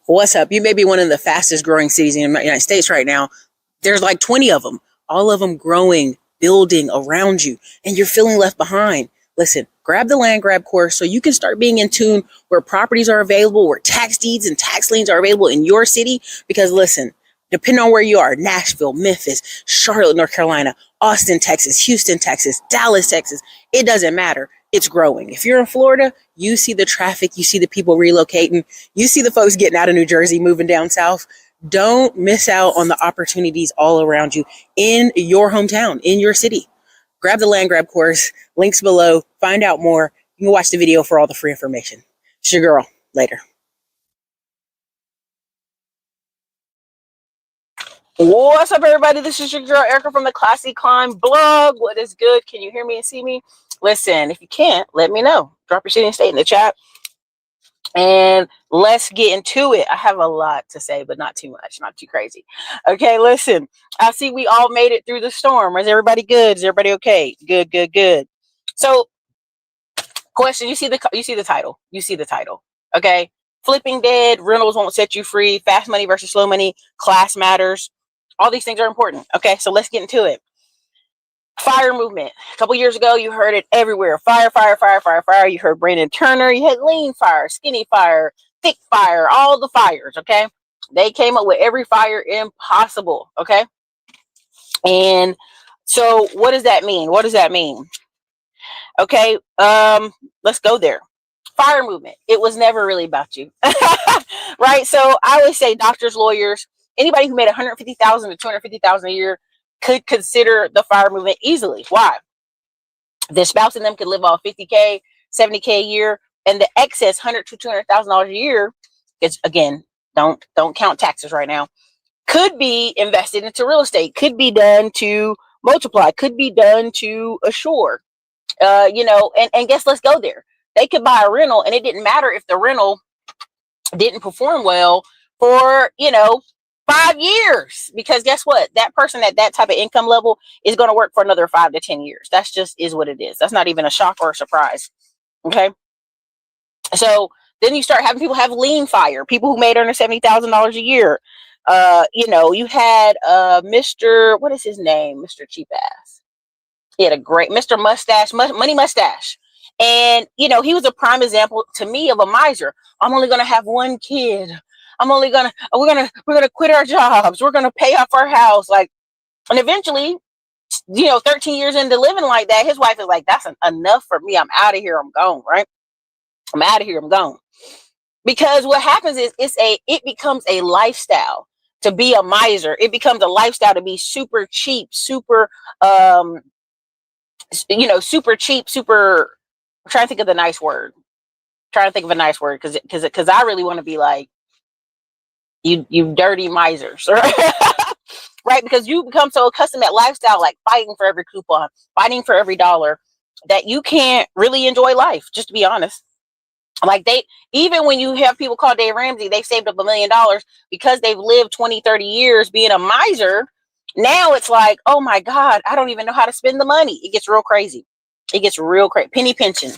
What's up? You may be one of the fastest growing cities in the United States right now. There's like 20 of them, all of them growing, building around you, and you're feeling left behind. Listen, grab the land grab course so you can start being in tune where properties are available, where tax deeds and tax liens are available in your city. Because listen, depending on where you are, Nashville, Memphis, Charlotte, North Carolina, Austin, Texas, Houston, Texas, Dallas, Texas, it doesn't matter. It's growing. If you're in Florida, you see the traffic, you see the people relocating, you see the folks getting out of New Jersey, moving down south. Don't miss out on the opportunities all around you in your hometown, in your city. Grab the land grab course, links below, find out more. You can watch the video for all the free information. It's your girl. Later. What's up, everybody? This is your girl, Erica, from the Classy Climb blog. What is good? Can you hear me and see me? Listen, if you can't, let me know. Drop your city and state in the chat. And let's get into it. I have a lot to say, but not too much, not too crazy. Okay, listen. I see we all made it through the storm. Is everybody good? Is everybody okay? Good, good, good. So, question, you see the title. You see the title. Okay? Flipping dead, rentals won't set you free, fast money versus slow money, class matters. All these things are important. Okay, so let's get into it. Fire movement. A couple years ago, you heard it everywhere. Fire, fire, fire, fire, fire. You heard Brandon Turner. You had lean fire, skinny fire, thick fire, all the fires, okay? They came up with every fire impossible, okay? And so what does that mean? What does that mean? Okay, let's go there. Fire movement. It was never really about you, right? So I always say doctors, lawyers, anybody who made $150,000 to $250,000 a year could consider the fire movement easily. Why? The spouse and them could live off $50K, $70K a year, and the excess $100,000 to $200,000 a year, is, again, don't count taxes right now, could be invested into real estate, could be done to multiply, could be done to assure, and guess, let's go there. They could buy a rental, and it didn't matter if the rental didn't perform well for, 5 years, because guess what? That person at that type of income level is going to work for another 5 to 10 years. That's just is what it is. That's not even a shock or a surprise. Okay. So then you start having people have lean fire, people who made under $70,000 a year. You had Mr. What is his name? Mr. Cheap Ass. He had a great Mr. Mustache, Money Mustache. And, he was a prime example to me of a miser. I'm only going to have one kid. we're going to quit our jobs. We're going to pay off our house. And eventually, 13 years into living like that, his wife is like, that's enough for me. I'm out of here. I'm gone. Right. I'm out of here. I'm gone. Because what happens is it becomes a lifestyle to be a miser. It becomes a lifestyle to be super cheap, super cheap, super, I'm trying to think of the nice word. Because I really want to be like, you dirty misers, right? Right? Because you become so accustomed to that lifestyle, like fighting for every coupon, fighting for every dollar, that you can't really enjoy life, just to be honest. Like even when you have people call Dave Ramsey, they've saved up $1 million because they've lived 20, 30 years being a miser. Now it's like, oh my God, I don't even know how to spend the money. It gets real crazy. Penny pension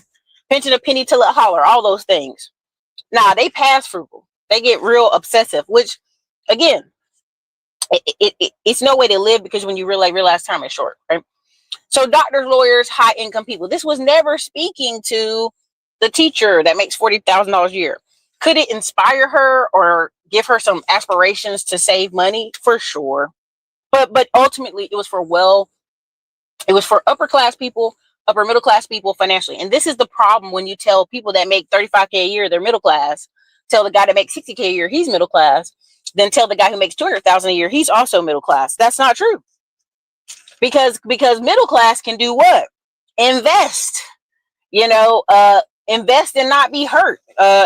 a penny till it holler, all those things. Nah, they pass frugal. They get real obsessive, which again, it's no way to live, because when you realize time is short, right? So doctors, lawyers, high income people. This was never speaking to the teacher that makes $40,000 a year. Could it inspire her or give her some aspirations to save money? For sure. But ultimately it was for upper class people, upper middle class people financially. And this is the problem when you tell people that make $35K a year, they're middle class. Tell the guy that makes $60K a year, he's middle class. Then tell the guy who makes $200,000 a year, he's also middle class. That's not true. Because middle class can do what? Invest. Invest and not be hurt.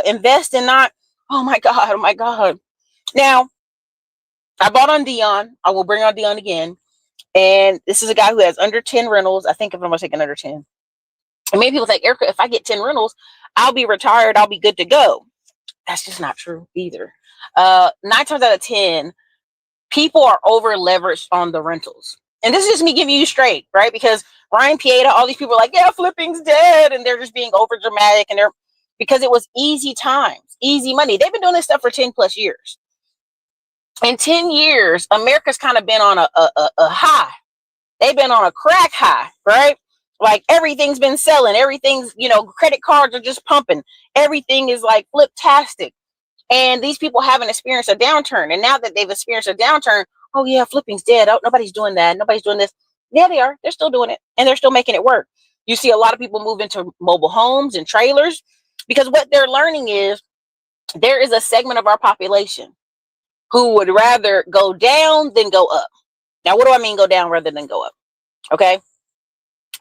Invest and not, oh my God. Now, I bought on Dion. I will bring on Dion again. And this is a guy who has under 10 rentals. I think if I'm taking under 10. And many people think, Erica, if I get 10 rentals, I'll be retired. I'll be good to go. That's just not true either. 9 times out of 10, people are over leveraged on the rentals. And this is just me giving you straight, right? Because Ryan Pieta, all these people are like, yeah, flipping's dead. And they're just being over dramatic. And because it was easy times. easy money. They've been doing this stuff for 10 plus years. In 10 years, America's kind of been on a high. They've been on a crack high, right? Like everything's been selling. Everything's, credit cards are just pumping. Everything is like flip-tastic. And these people haven't experienced a downturn. And now that they've experienced a downturn, oh yeah, flipping's dead. Oh, nobody's doing that. Nobody's doing this. Yeah, they are. They're still doing it. And they're still making it work. You see a lot of people move into mobile homes and trailers because what they're learning is there is a segment of our population who would rather go down than go up. Now, what do I mean go down rather than go up? Okay.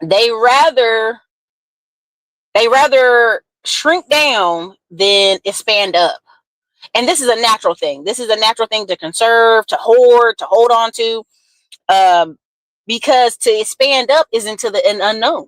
They rather shrink down than expand up. And this is a natural thing. This is a natural thing to conserve, to hoard, to hold on to, because to expand up is into the unknown.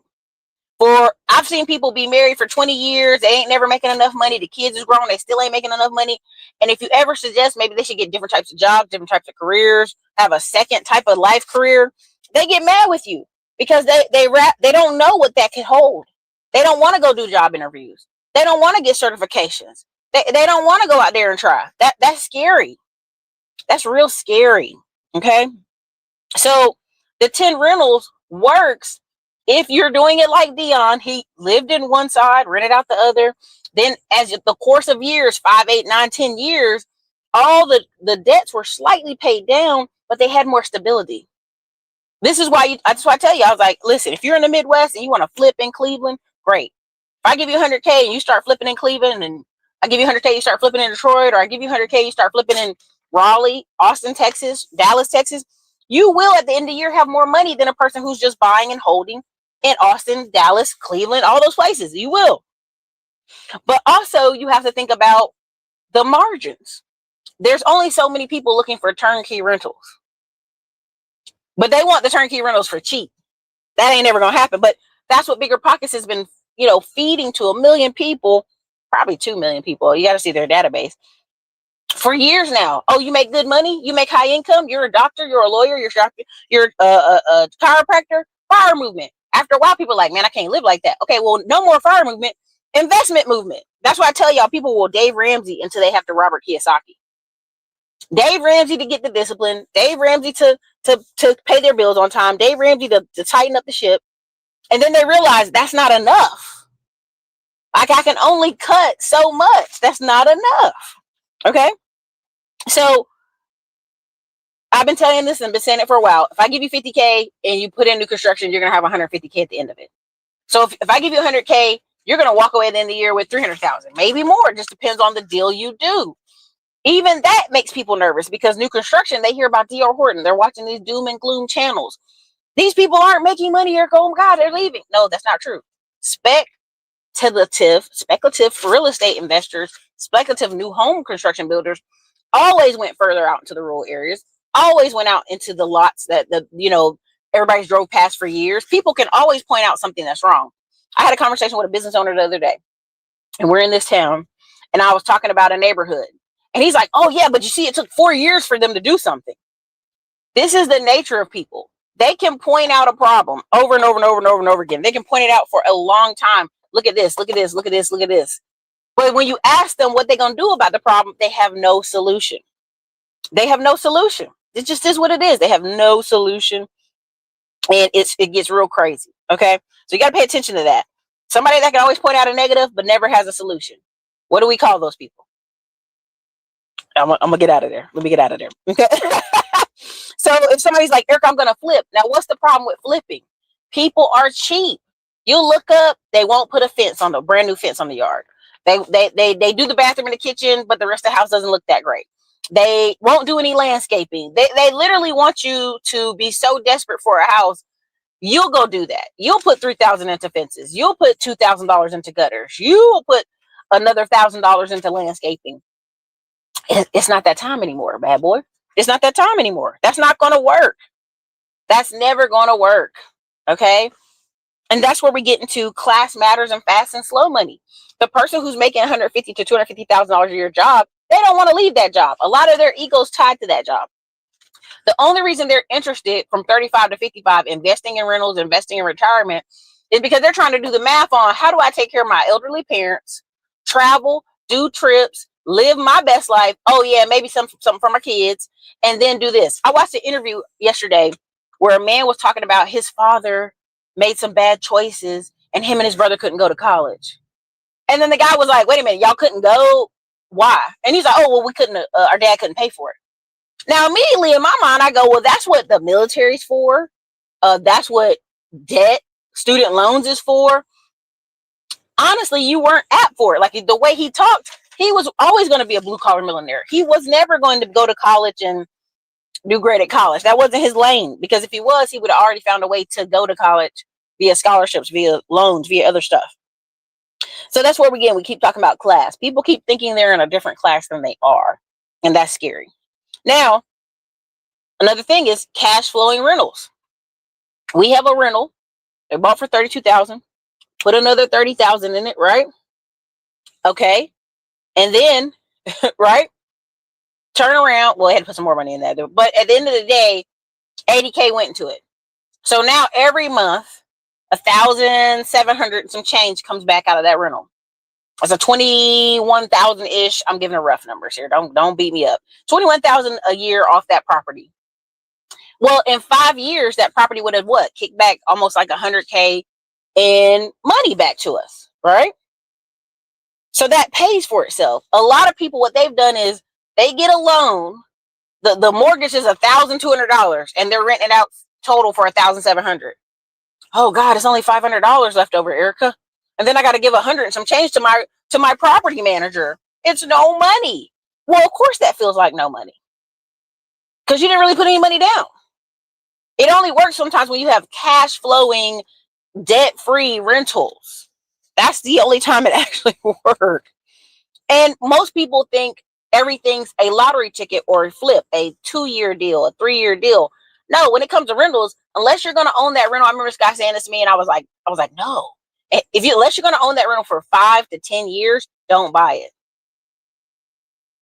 I've seen people be married for 20 years. They ain't never making enough money. The kids is grown. They still ain't making enough money. And if you ever suggest maybe they should get different types of jobs, different types of careers, have a second type of life career, they get mad with you because they don't know what that could hold. They don't want to go do job interviews. They don't want to get certifications. They don't want to go out there and try. That's scary. That's real scary. Okay. So the 10 rentals works if you're doing it like Dion. He lived in one side, rented out the other. Then as the course of years, 5, 8, 9, 10 years, all the debts were slightly paid down, but they had more stability. This is why that's why I tell you, I was like, listen, if you're in the Midwest and you want to flip in Cleveland, great. If I give you 100K and you start flipping in Cleveland, and I give you 100K, you start flipping in Detroit, or I give you 100K, you start flipping in Raleigh, Austin, Texas, Dallas, Texas, you will at the end of the year have more money than a person who's just buying and holding in Austin, Dallas, Cleveland, all those places. You will. But also you have to think about the margins. There's only so many people looking for turnkey rentals, but they want the turnkey rentals for cheap. That ain't never going to happen. But that's what Bigger Pockets has been, feeding to 1 million people, probably 2 million people. You got to see their database for years now. Oh, you make good money. You make high income. You're a doctor. You're a lawyer. You're a chiropractor. Fire movement. After a while, people are like, man, I can't live like that. Okay, well, no more fire movement. Investment movement. That's why I tell y'all, people will Dave Ramsey until they have to Robert Kiyosaki. Dave Ramsey to get the discipline. Dave Ramsey to pay their bills on time. Dave Ramsey to tighten up the ship. And then they realize that's not enough. Like I can only cut so much. That's not enough. Okay. So I've been telling this and been saying it for a while. If I give you 50K and you put in new construction, you're going to have 150K at the end of it. So if I give you 100K, you're going to walk away at the end of the year with 300,000, maybe more. It just depends on the deal you do. Even that makes people nervous because new construction, they hear about D.R. Horton. They're watching these doom and gloom channels. These people aren't making money here. Oh, God, they're leaving. No, that's not true. Speculative real estate investors, speculative new home construction builders always went further out into the rural areas, always went out into the lots that everybody's drove past for years. People can always point out something that's wrong. I had a conversation with a business owner the other day, and we're in this town, and I was talking about a neighborhood. And he's like, oh, yeah, but you see, it took 4 years for them to do something. This is the nature of people. They can point out a problem over and over and over and over and over again. They can point it out for a long time. Look at this, look at this, look at this, look at this. But when you ask them what they're going to do about the problem, they have no solution. They have no solution. It just is what it is. They have no solution. And it gets real crazy. Okay. So you got to pay attention to that. Somebody that can always point out a negative, but never has a solution. What do we call those people? I'm going to get out of there. Let me get out of there. Okay. So if somebody's like, Eric, I'm going to flip. Now, what's the problem with flipping? People are cheap. You look up, they won't put a brand new fence on the yard. They do the bathroom and the kitchen, but the rest of the house doesn't look that great. They won't do any landscaping. They literally want you to be so desperate for a house. You'll go do that. You'll put $3,000 into fences. You'll put $2,000 into gutters. You will put another $1,000 into landscaping. It's not that time anymore, bad boy. It's not that time anymore. That's not going to work. That's never going to work. Okay. And that's where we get into class matters and fast and slow money. The person who's making $150,000 to $250,000 a year job, they don't want to leave that job. A lot of their ego's tied to that job. The only reason they're interested from 35 to 55 investing in rentals, investing in retirement is because they're trying to do the math on how do I take care of my elderly parents, travel, do trips, live my best life. Oh yeah, maybe something for my kids, and then do this. I watched an interview yesterday where a man was talking about his father made some bad choices and him and his brother couldn't go to college. And then the guy was like, wait a minute, y'all couldn't go? Why? And he's like, oh, well, we couldn't, our dad couldn't pay for it. Now, immediately in my mind, I go, well, that's what the military's for. That's what debt, student loans is for. Honestly, you weren't apt for it. Like the way he talked, he was always going to be a blue collar millionaire. He was never going to go to college and do great at college. That wasn't his lane, because if he was, he would have already found a way to go to college via scholarships, via loans, via other stuff. So that's where we keep talking about class. People keep thinking they're in a different class than they are. And that's scary. Now, another thing is cash flowing rentals. We have a rental. They bought for $32,000. Put another $30,000 in it, right? Okay. And then, right? Turn around. Well, I had to put some more money in that. But at the end of the day, $80K went into it. So now every month, $1,700 and some change comes back out of that rental. It's a 21,000-ish. I'm giving a rough numbers here. Don't beat me up. 21,000 a year off that property. Well, in 5 years, that property would have what? Kicked back almost like $100K in money back to us, right? So that pays for itself. A lot of people, what they've done is they get a loan. The mortgage is $1,200 and they're renting out total for $1,700. Oh God, it's only $500 left over, Erica. And then I got to give 100 and some change to my property manager. It's no money. Well, of course that feels like no money, because you didn't really put any money down. It only works sometimes when you have cash flowing, debt-free rentals. That's the only time it actually works. And most people think everything's a lottery ticket or a flip, a 2-year deal, a 3-year deal. No, when it comes to rentals, unless you're going to own that rental, I remember this guy saying this to me, and I was like, no. Unless you're going to own that rental for 5 to 10 years, don't buy it.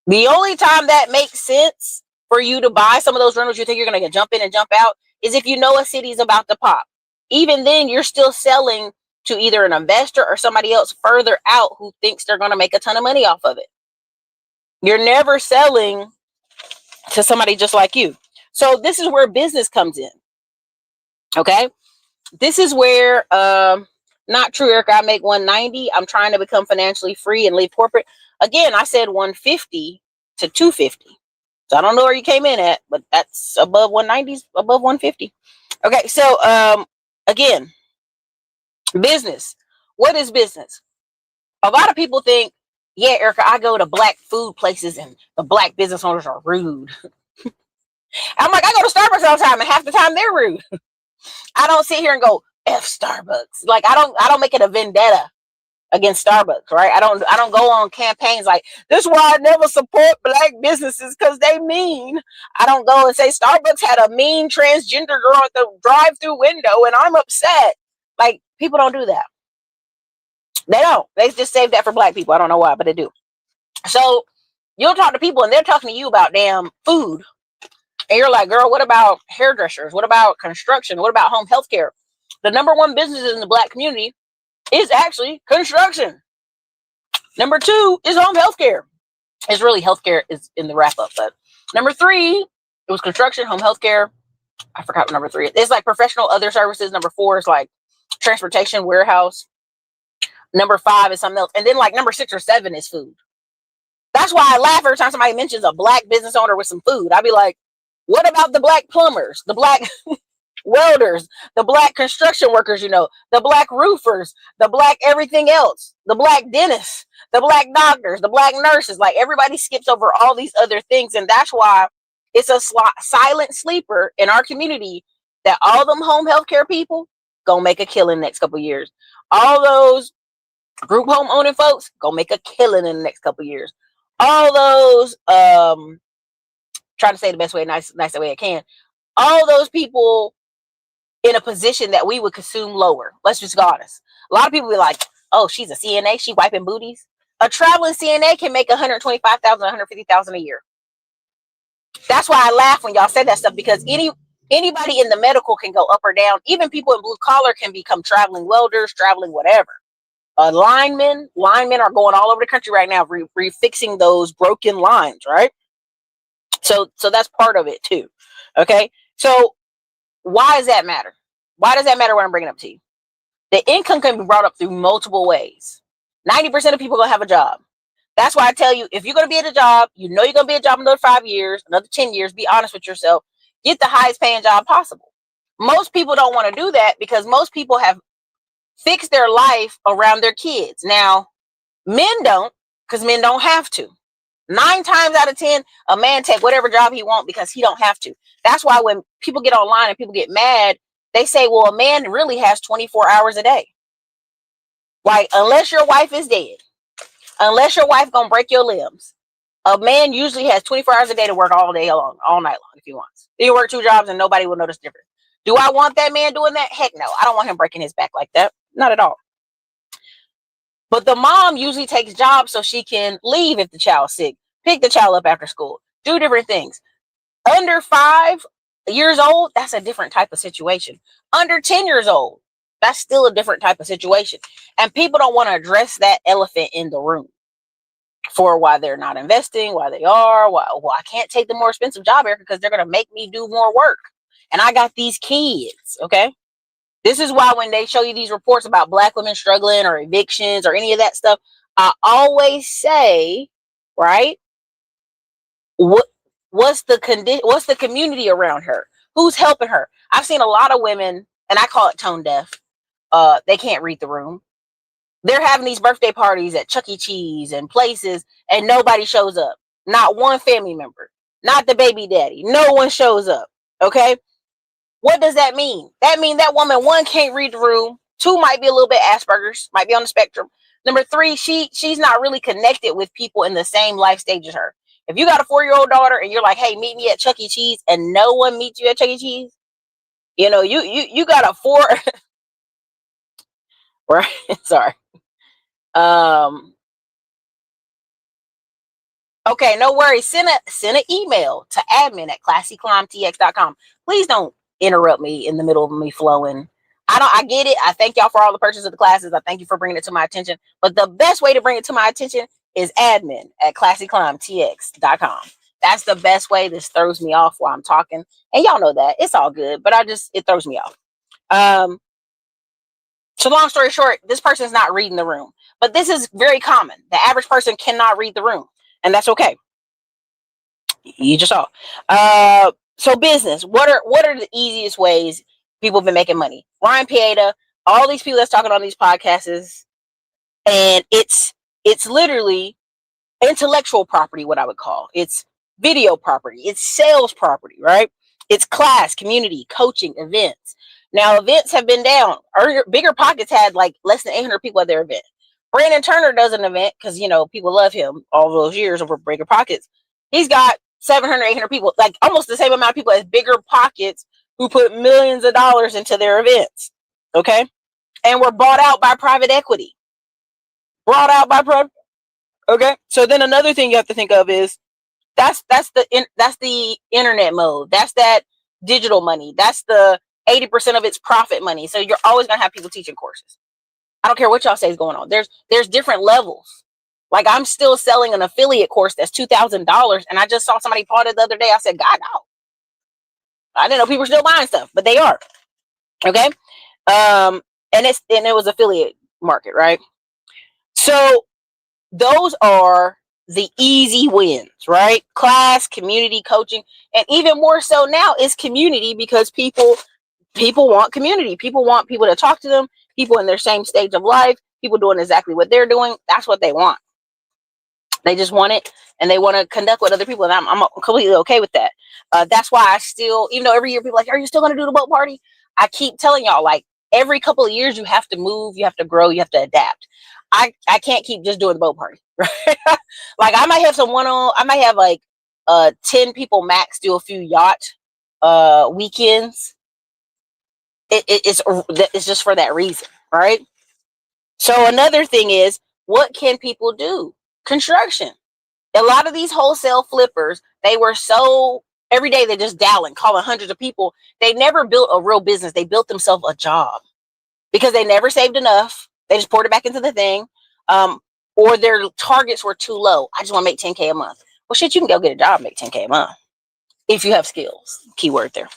The only time that makes sense for you to buy some of those rentals you think you're going to jump in and jump out is if you know a city's about to pop. Even then, you're still selling to either an investor or somebody else further out who thinks they're going to make a ton of money off of it. You're never selling to somebody just like you. So this is where business comes in. Okay. This is where, not true, Erica, I make 190. I'm trying to become financially free and leave corporate. Again, I said 150 to 250. So I don't know where you came in at, but that's above 190, above 150. Okay. So, again, business. What is business? A lot of people think, yeah, Erica, I go to black food places and the black business owners are rude. I'm like, I go to Starbucks all the time and half the time they're rude. I don't sit here and go, F Starbucks. Like I don't make it a vendetta against Starbucks, right? I don't go on campaigns like, this is why I never support black businesses because they mean. I don't go and say Starbucks had a mean transgender girl at the drive-through window and I'm upset. Like, people don't do that. They don't. They just save that for black people. I don't know why, but they do. So you'll talk to people and they're talking to you about damn food. And you're like, girl, what about hairdressers? What about construction? What about home health care? The number one business in the black community is actually construction. Number 2 is home health care. It's really healthcare is in the wrap up, but number 3, it was construction, home health care. I forgot what number 3 is. It's like professional other services. Number 4 is like transportation, warehouse. Number 5 is something else. And then like number 6 or 7 is food. That's why I laugh every time somebody mentions a black business owner with some food. I'd be like, what about the black plumbers, the black welders, the black construction workers, the black roofers, the black everything else, the black dentists, the black doctors, the black nurses? Like, everybody skips over all these other things. And that's why it's a silent sleeper in our community that all them home health care people gonna make a killing in the next couple of years. All those group home owning folks gonna make a killing in the next couple of years. All those, trying to say the best way, nice way I can. All those people in a position that we would consume lower. Let's just be honest. A lot of people be like, oh, she's a CNA. She wiping booties. A traveling CNA can make $125,000, $150,000 a year. That's why I laugh when y'all say that stuff, because anybody in the medical can go up or down. Even people in blue collar can become traveling welders, traveling whatever. Linemen are going all over the country right now, refixing those broken lines, right? So that's part of it too. Okay. So why does that matter? Why does that matter when I'm bringing up to you? The income can be brought up through multiple ways. 90% of people are going to have a job. That's why I tell you, if you're going to be at a job, you know you're going to be at a job another 5 years, another 10 years, be honest with yourself. Get the highest paying job possible. Most people don't want to do that because most people have fixed their life around their kids. Now, men don't, because men don't have to. 9 times out of 10, a man take whatever job he wants because he don't have to. That's why when people get online and people get mad, they say, well, a man really has 24 hours a day. Like, unless your wife is dead, unless your wife gonna break your limbs, a man usually has 24 hours a day to work all day long, all night long if he wants. He can work 2 jobs and nobody will notice difference. Do I want that man doing that? Heck no. I don't want him breaking his back like that. Not at all. But the mom usually takes jobs so she can leave if the child's sick, pick the child up after school, do different things. Under 5 years old, that's a different type of situation. Under 10 years old, that's still a different type of situation. And people don't want to address that elephant in the room for why they're not investing, why they are, why I can't take the more expensive job, Erica, because they're going to make me do more work. And I got these kids, okay? This is why when they show you these reports about Black women struggling or evictions or any of that stuff, I always say, right, what's the condition? What's the community around her? Who's helping her? I've seen a lot of women, and I call it tone deaf. They can't read the room. They're having these birthday parties at Chuck E. Cheese and places, and nobody shows up. Not one family member, not the baby daddy. No one shows up. Okay. What does that mean? That means that woman, 1, can't read the room. 2, might be a little bit Asperger's, might be on the spectrum. Number 3, she's not really connected with people in the same life stage as her. If you got a 4-year-old daughter and you're like, hey, meet me at Chuck E. Cheese, and no one meets you at Chuck E. Cheese, you know, you got a 4 right? Sorry. Okay, no worries. Send an email to admin@classyclimbtx.com. Please don't interrupt me in the middle of me flowing. I get it. I thank y'all for all the purchase of the classes. I thank you for bringing it to my attention. But the best way to bring it to my attention is admin@classyclimbtx.com. That's the best way. This throws me off while I'm talking. And y'all know that. It's all good, but it throws me off. So long story short, this person's not reading the room. But this is very common. The average person cannot read the room. And that's okay. You just saw. So business. What are the easiest ways people have been making money? Ryan Pieta, all these people that's talking on these podcasts, and it's literally intellectual property, what I would call. It's video property. It's sales property, right? It's class, community, coaching, events. Now, events have been down. Bigger Pockets had like less than 800 people at their event. Brandon Turner does an event because, you know, people love him all those years over Bigger Pockets. He's got 700, 800 people, like almost the same amount of people as Bigger Pockets, who put millions of dollars into their events. Okay. And were bought out by private equity. Okay. So then another thing you have to think of is that's the internet mode. That's that digital money. That's the 80% of its profit money. So you're always going to have people teaching courses. I don't care what y'all say is going on. There's different levels. Like, I'm still selling an affiliate course that's $2,000, and I just saw somebody bought it the other day. I said, God, no. I didn't know people were still buying stuff, but they are. Okay. And it was affiliate market, right? So those are the easy wins, right? Class, community, coaching, and even more so now is community, because people want community. People want people to talk to them. People in their same stage of life, people doing exactly what they're doing. That's what they want. They just want it, and they want to conduct with other people. And I'm completely okay with that. That's why I still, even though every year people are like, are you still going to do the boat party? I keep telling y'all, like, every couple of years you have to move, you have to grow, you have to adapt. I can't keep just doing the boat party, right? Like, I might have I might have like 10 people max do a few yacht weekends. It's just for that reason, right? So another thing is, what can people do? Construction. A lot of these wholesale flippers, they were so every day they're just dialing, calling hundreds of people. They never built a real business. They built themselves a job because they never saved enough. They just poured it back into the thing. Or their targets were too low. I just want to make 10K a month. Well, shit, you can go get a job and make 10K a month if you have skills. Keyword there.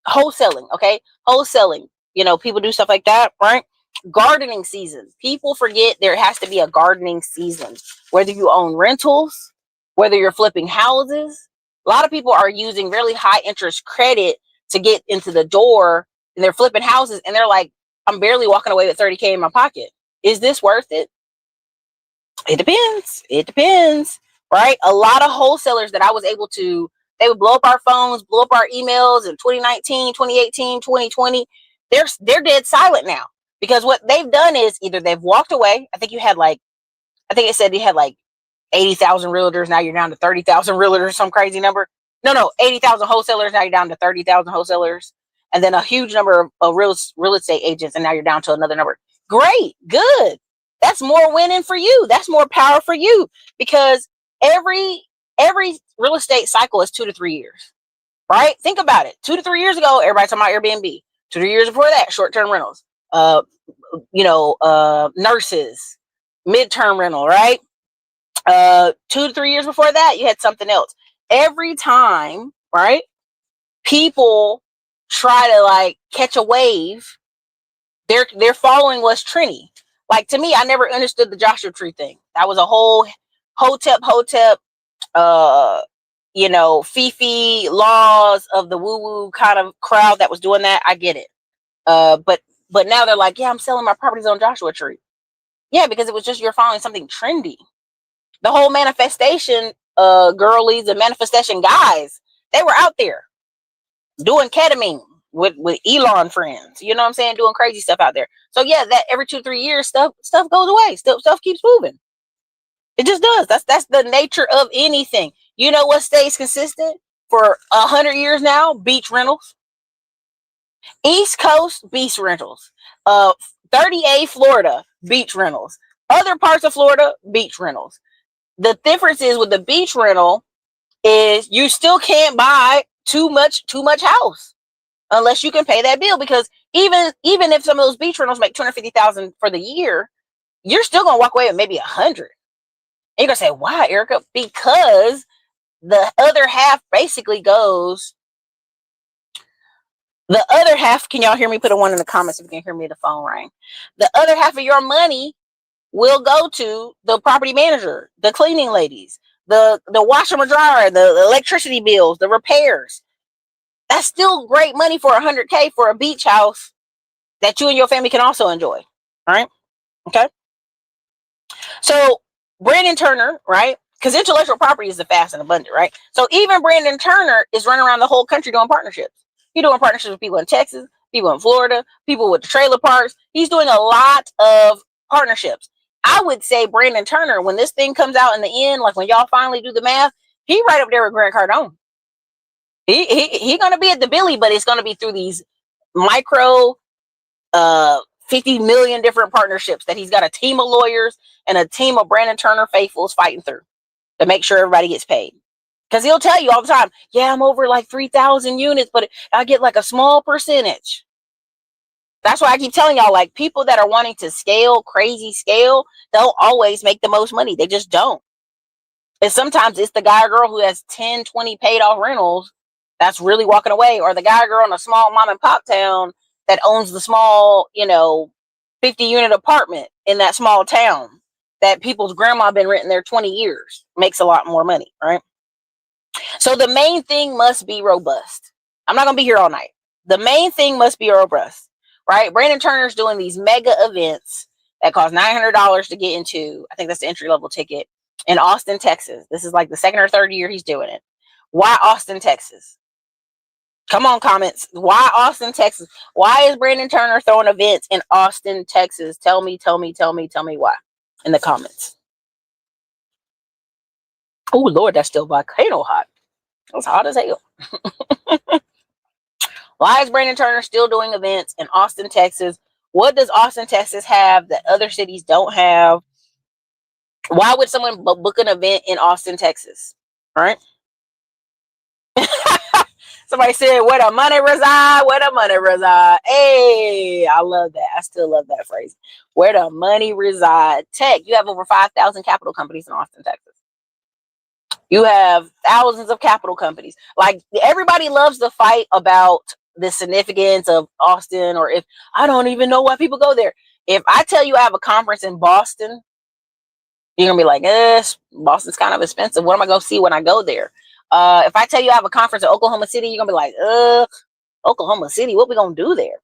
Wholesaling, okay? Wholesaling. You know, people do stuff like that, right? Gardening season. People forget there has to be a gardening season. Whether you own rentals, whether you're flipping houses. A lot of people are using really high interest credit to get into the door, and they're flipping houses, and they're like, I'm barely walking away with 30K in my pocket. Is this worth it? It depends. It depends, right? A lot of wholesalers that I was able to, they would blow up our phones, blow up our emails in 2019, 2018, 2020. They're dead silent now, because what they've done is either they've walked away. I think it said you had like 80,000 realtors. Now you're down to 30,000 realtors, some crazy number. No, 80,000 wholesalers. Now you're down to 30,000 wholesalers. And then a huge number of real estate agents. And now you're down to another number. Great. Good. That's more winning for you. That's more power for you, because every real estate cycle is 2 to 3 years, right? Think about it. 2 to 3 years ago, everybody talking about Airbnb. 2 to 3 years before that, short-term rentals, nurses, mid-term rental, right? 2 to 3 years before that, you had something else. Every time, right? People try to like catch a wave. They're following what's trendy. Like, to me, I never understood the Joshua Tree thing. That was a whole hotep, Fifi laws of the woo-woo kind of crowd that was doing that. I get it. But now they're like, yeah, I'm selling my properties on Joshua Tree. Yeah, because it was just you're following something trendy. The whole manifestation girlies and manifestation guys, they were out there doing ketamine with Elon friends, you know what I'm saying, doing crazy stuff out there. So yeah, that every 2 to 3 years stuff goes away. Stuff keeps moving. It just does. That's the nature of anything. You know what stays consistent for 100 years now? Beach rentals. East Coast beach rentals. 30A Florida beach rentals. Other parts of Florida beach rentals. The difference is with the beach rental is you still can't buy too much house unless you can pay that bill, because even if some of those beach rentals make $250,000 for the year, you're still gonna walk away with maybe 100. And you're gonna say, why, Erica? Because the other half basically goes. The other half, can y'all hear me? Put a 1 in the comments if you can hear me. The phone rang. The other half of your money will go to the property manager, the cleaning ladies, the washer and dryer, the electricity bills, the repairs. That's still great money for 100K for a beach house that you and your family can also enjoy. All right. Okay. So Brandon Turner, right? Because intellectual property is the fast and abundant, right? So even Brandon Turner is running around the whole country doing partnerships. He's doing partnerships with people in Texas, people in Florida, people with the trailer parks. He's doing a lot of partnerships. I would say Brandon Turner, when this thing comes out in the end, like when y'all finally do the math, he right up there with Grant Cardone. He gonna be at the Billy, but it's gonna be through these micro 50 million different partnerships that he's got a team of lawyers and a team of Brandon Turner faithfuls fighting through to make sure everybody gets paid. Because he'll tell you all the time, yeah, I'm over like 3,000 units, but I get like a small percentage. That's why I keep telling y'all, like, people that are wanting to scale, crazy scale, they'll always make the most money. They just don't. And sometimes it's the guy or girl who has 10, 20 paid off rentals that's really walking away, or the guy or girl in a small mom and pop town that owns the small, 50 unit apartment in that small town that people's grandma been renting there 20 years, makes a lot more money, right? So the main thing must be robust. I'm not going to be here all night. The main thing must be robust, right? Brandon Turner's doing these mega events that cost $900 to get into. I think that's the entry level ticket in Austin, Texas. This is like the second or third year he's doing it. Why Austin, Texas? Come on, comments. Why Austin, Texas? Why is Brandon Turner throwing events in Austin, Texas? Tell me why in the comments. Oh, Lord, that's still volcano hot. It's hot as hell. Why is Brandon Turner still doing events in Austin, Texas? What does Austin, Texas have that other cities don't have? Why would someone book an event in Austin, Texas? All right. Somebody said, where the money reside, where the money reside. Hey, I love that. I still love that phrase. Where the money reside. Tech, you have over 5,000 capital companies in Austin, Texas. You have thousands of capital companies. Like, everybody loves to fight about the significance of Austin, or if I don't even know why people go there. If I tell you I have a conference in Boston, you're gonna be like, Boston's kind of expensive. What am I gonna see when I go there? If I tell you I have a conference in Oklahoma City, you're gonna be like, Oklahoma City, what we gonna do there?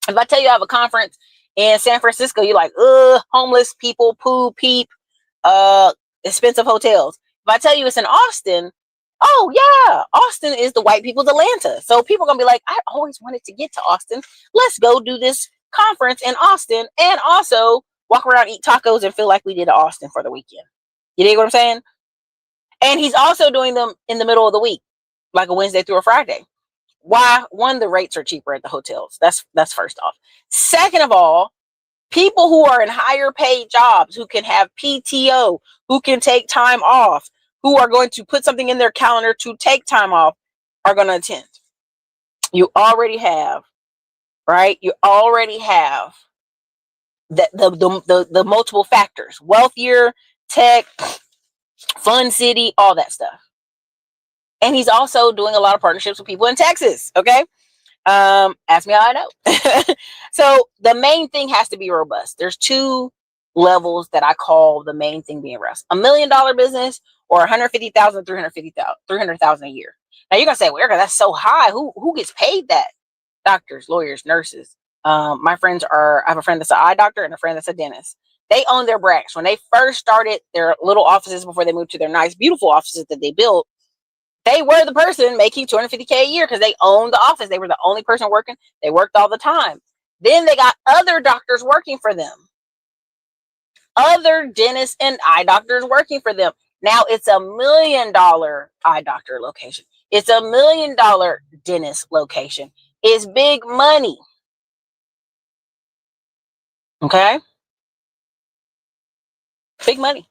If I tell you I have a conference in San Francisco, you're like, homeless people, poo, peep, expensive hotels. If I tell you it's in Austin, oh yeah, Austin is the white people's Atlanta. So people are gonna be like, I always wanted to get to Austin. Let's go do this conference in Austin and also walk around, eat tacos, and feel like we did Austin for the weekend. You dig what I'm saying? And he's also doing them in the middle of the week, like a Wednesday through a Friday. Why? One, the rates are cheaper at the hotels. That's first off. Second of all, people who are in higher paid jobs, who can have PTO, who can take time off, who are going to put something in their calendar to take time off, are going to attend. You already have, right? You already have the multiple factors: wealthier, tech, fun city, all that stuff. And he's also doing a lot of partnerships with people in Texas. Okay. Ask me how I know. So the main thing has to be robust. There's two levels that I call the main thing being robust: $1 million business, or 150,000, 300,000 a year. Now you're gonna say, well, Erica, that's so high. Who gets paid that? Doctors, lawyers, nurses. My friends I have a friend that's an eye doctor and a friend that's a dentist. They own their branch. When they first started their little offices before they moved to their nice, beautiful offices that they built, they were the person making $250K a year because they owned the office. They were the only person working. They worked all the time. Then they got other doctors working for them, other dentists and eye doctors working for them. Now it's $1 million eye doctor location. It's $1 million dentist location. It's big money. Okay? Big money.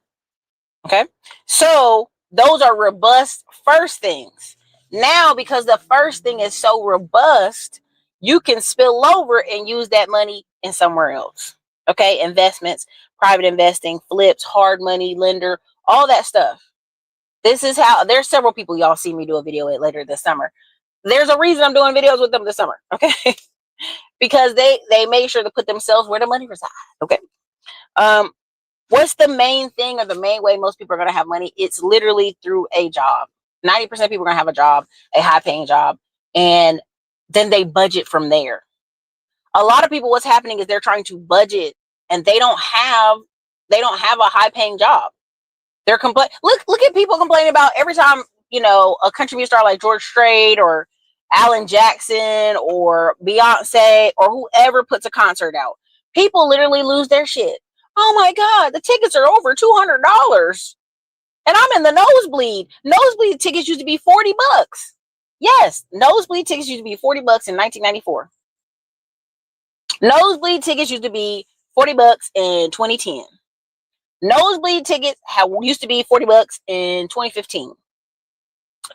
Okay? So those are robust first things. Now, because the first thing is so robust, you can spill over and use that money in somewhere else. Okay? Investments, private investing, flips, hard money, lender, all that stuff. This is how, there's several people y'all see me do a video with later this summer. There's a reason I'm doing videos with them this summer. Okay? Because they made sure to put themselves where the money resides. Okay? What's the main thing, or the main way most people are going to have money? It's literally through a job. 90% of people are going to have a job, a high paying job, and then they budget from there. A lot of people, what's happening is they're trying to budget and they don't have a high paying job. They're look at people complaining about every time, a country music star like George Strait or Alan Jackson or Beyonce or whoever puts a concert out. People literally lose their shit. Oh my God, the tickets are over $200. And I'm in the nosebleed. Nosebleed tickets used to be $40. Yes, nosebleed tickets used to be $40 in 1994. Nosebleed tickets used to be $40 in 2010. Nosebleed tickets used to be $40 in 2015.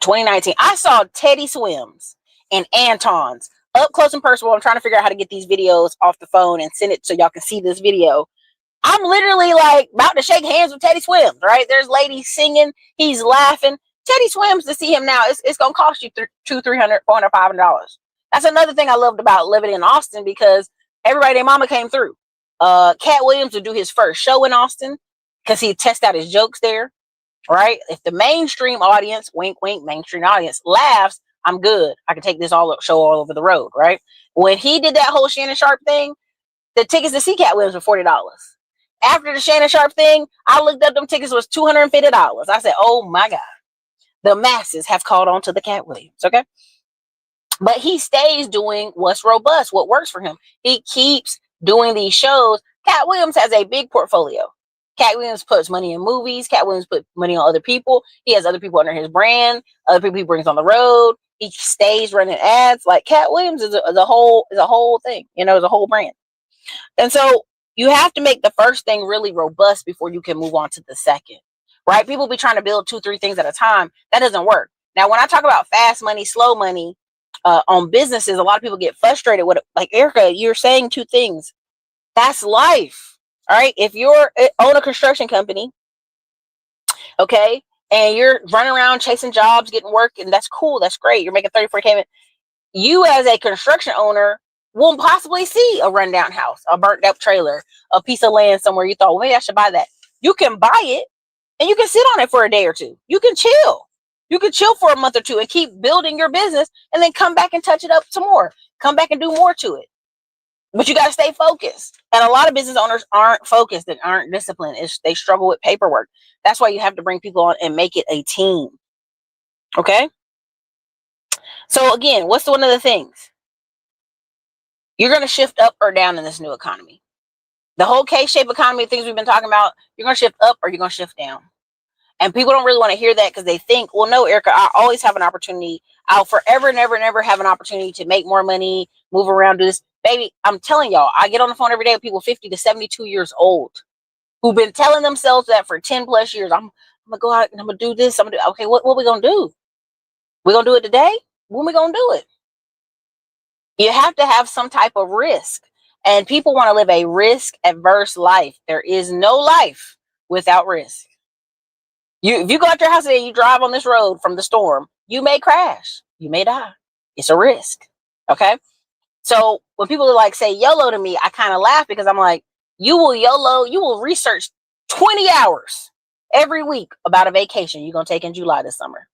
2019. I saw Teddy Swims and Anton's up close and personal. I'm trying to figure out how to get these videos off the phone and send it so y'all can see this video. I'm literally like about to shake hands with Teddy Swims, right? There's ladies singing, he's laughing. Teddy Swims, to see him now, it's gonna cost you $200, $300, $400, $500. That's another thing I loved about living in Austin, because everybody, their mama came through. Cat Williams would do his first show in Austin because he'd test out his jokes there, right? If the mainstream audience, wink, wink, mainstream audience laughs, I'm good. I can take this show all over the road, right? When he did that whole Shannon Sharp thing, the tickets to see Cat Williams were $40. After the Shannon Sharp thing, I looked up, them tickets was $250. I said, oh my God, the masses have caught on to the Cat Williams, okay? But he stays doing what's robust, what works for him. He keeps doing these shows. Cat Williams has a big portfolio. Cat Williams puts money in movies. Cat Williams puts money on other people. He has other people under his brand, other people he brings on the road. He stays running ads. Like, Cat Williams is a whole thing, is a whole brand. And so you have to make the first thing really robust before you can move on to the second, right? People be trying to build 2-3 things at a time. That doesn't work. Now, when I talk about fast money, slow money on businesses, a lot of people get frustrated with it. Like, Erica, you're saying two things. That's life. All right. If you're own a construction company, okay, and you're running around chasing jobs, getting work, and that's cool. That's great. You're making 34K. You as a construction owner won't possibly see a rundown house, a burnt up trailer, a piece of land somewhere you thought, well, maybe I should buy that. You can buy it and you can sit on it for a day or two. You can chill. You can chill for a month or two and keep building your business and then come back and touch it up some more. Come back and do more to it. But you got to stay focused. And a lot of business owners aren't focused and aren't disciplined. They struggle with paperwork. That's why you have to bring people on and make it a team. Okay? So again, what's one of the things? You're going to shift up or down in this new economy. The whole K-shaped economy, things we've been talking about, you're going to shift up or you're going to shift down. And people don't really want to hear that because they think, well, no, Erica, I always have an opportunity. I'll forever, never, never have an opportunity to make more money, move around, do this. Baby, I'm telling y'all, I get on the phone every day with people 50 to 72 years old who've been telling themselves that for 10 plus years. I'm going to go out and I'm going to do this. I'm going to do, okay, what we going to do? We going to do it today? When we going to do it? You have to have some type of risk. And people want to live a risk-averse life. There is no life without risk. If you go out your house today and you drive on this road from the storm, you may crash. You may die. It's a risk. Okay? So when people like say YOLO to me, I kind of laugh because I'm like, you will YOLO, you will research 20 hours every week about a vacation you're going to take in July this summer.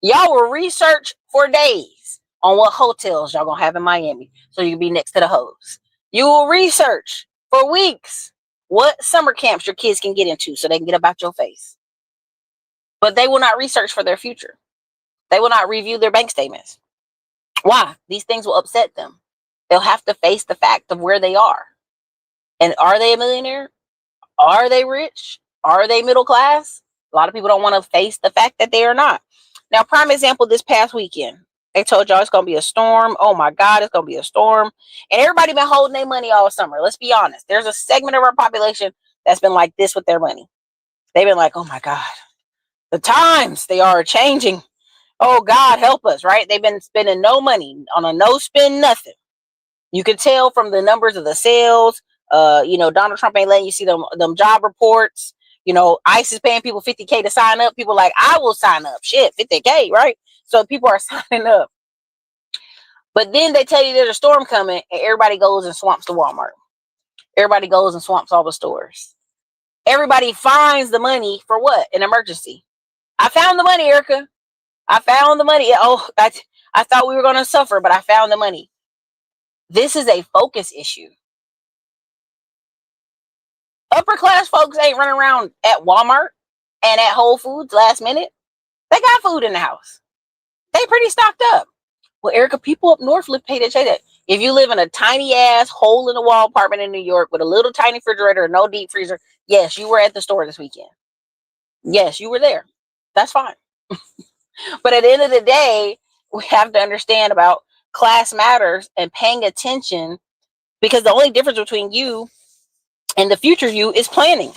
Y'all will research for days on what hotels y'all going to have in Miami so you can be next to the hoes. You will research for weeks what summer camps your kids can get into so they can get about your face. But they will not research for their future. They will not review their bank statements. Why? These things will upset them. They'll have to face the fact of where they are. And are they a millionaire? Are they rich? Are they middle class? A lot of people don't want to face the fact that they are not. Now, prime example, this past weekend, they told y'all it's going to be a storm. Oh my God, it's going to be a storm. And everybody been holding their money all summer. Let's be honest. There's a segment of our population that's been like this with their money. They've been like, oh my God, the times they are changing. Oh God, help us, right? They've been spending no money on a no spend nothing. You can tell from the numbers of the sales. Donald Trump ain't letting you see them job reports. ICE is paying people $50K to sign up. People like, I will sign up. Shit, $50K, right? So people are signing up. But then they tell you there's a storm coming and everybody goes and swamps the Walmart. Everybody goes and swamps all the stores. Everybody finds the money for what? An emergency. I found the money, Erica. I found the money. Oh, I thought we were going to suffer, but I found the money. This is a focus issue. Upper class folks ain't running around at Walmart and at Whole Foods last minute. They got food in the house. They pretty stocked up. Well, Erica, people up north live pay to say that. If you live in a tiny ass hole in the wall apartment in New York with a little tiny refrigerator, no deep freezer, yes, you were at the store this weekend. Yes, you were there. That's fine. But at the end of the day, we have to understand about class matters and paying attention, because the only difference between you and the future you is planning.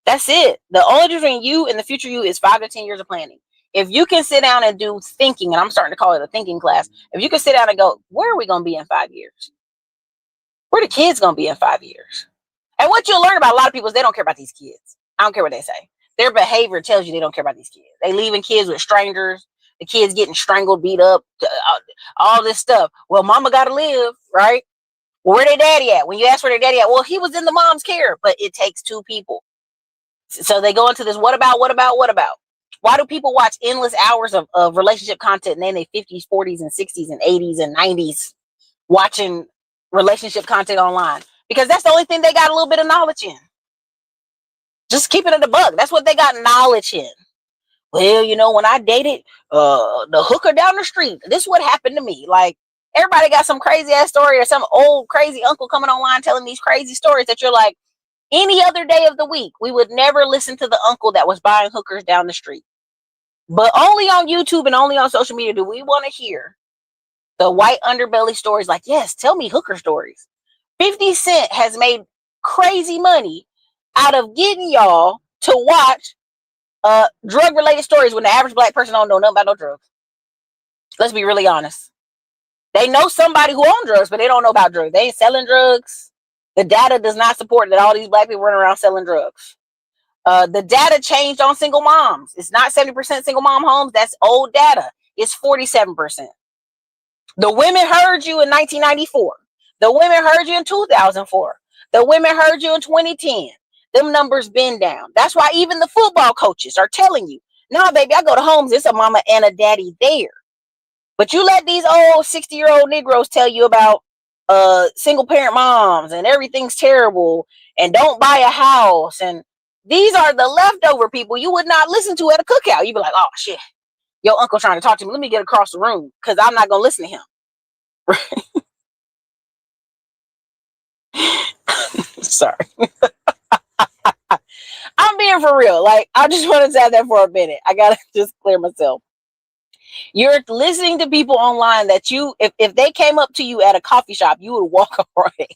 That's it. The only difference between you and the future you is 5 to 10 years of planning. If you can sit down and do thinking, and I'm starting to call it a thinking class, if you can sit down and go, where are we going to be in 5 years? Where are the kids going to be in 5 years? And what you'll learn about a lot of people is they don't care about these kids. I don't care what they say. Their behavior tells you they don't care about these kids. They leaving kids with strangers, the kids getting strangled, beat up, all this stuff. Well, mama got to live, right? Well, where their daddy at? When you ask where their daddy at, well, he was in the mom's care, but it takes two people. So they go into this, what about? Why do people watch endless hours of relationship content and then they 50s, 40s, and 60s, and 80s, and 90s watching relationship content online? Because that's the only thing they got a little bit of knowledge in. Just keeping it a buck. That's what they got knowledge in. Well, when I dated the hooker down the street, this is what happened to me. Like, everybody got some crazy ass story or some old crazy uncle coming online telling these crazy stories that you're like, any other day of the week, we would never listen to the uncle that was buying hookers down the street. But only on YouTube and only on social media do we want to hear the white underbelly stories like, yes, tell me hooker stories. 50 Cent has made crazy money out of getting y'all to watch Drug related stories when the average black person don't know nothing about no drugs. Let's be really honest. They know somebody who owns drugs, but they don't know about drugs. They ain't selling drugs. The data does not support that all these black people running around selling drugs. The data changed on single moms. It's not 70% single mom homes. That's old data. It's 47%. The women heard you in 1994. The women heard you in 2004. The women heard you in 2010. Them numbers been down. That's why even the football coaches are telling you, no, baby, I go to homes. It's a mama and a daddy there. But you let these old 60-year-old Negroes tell you about single parent moms and everything's terrible and don't buy a house. And these are the leftover people you would not listen to at a cookout. You'd be like, oh, shit, your uncle trying to talk to me. Let me get across the room because I'm not going to listen to him. Sorry. I'm being for real. Like, I just want to say that for a minute. I got to just clear myself. You're listening to people online that you, if they came up to you at a coffee shop, you would walk away.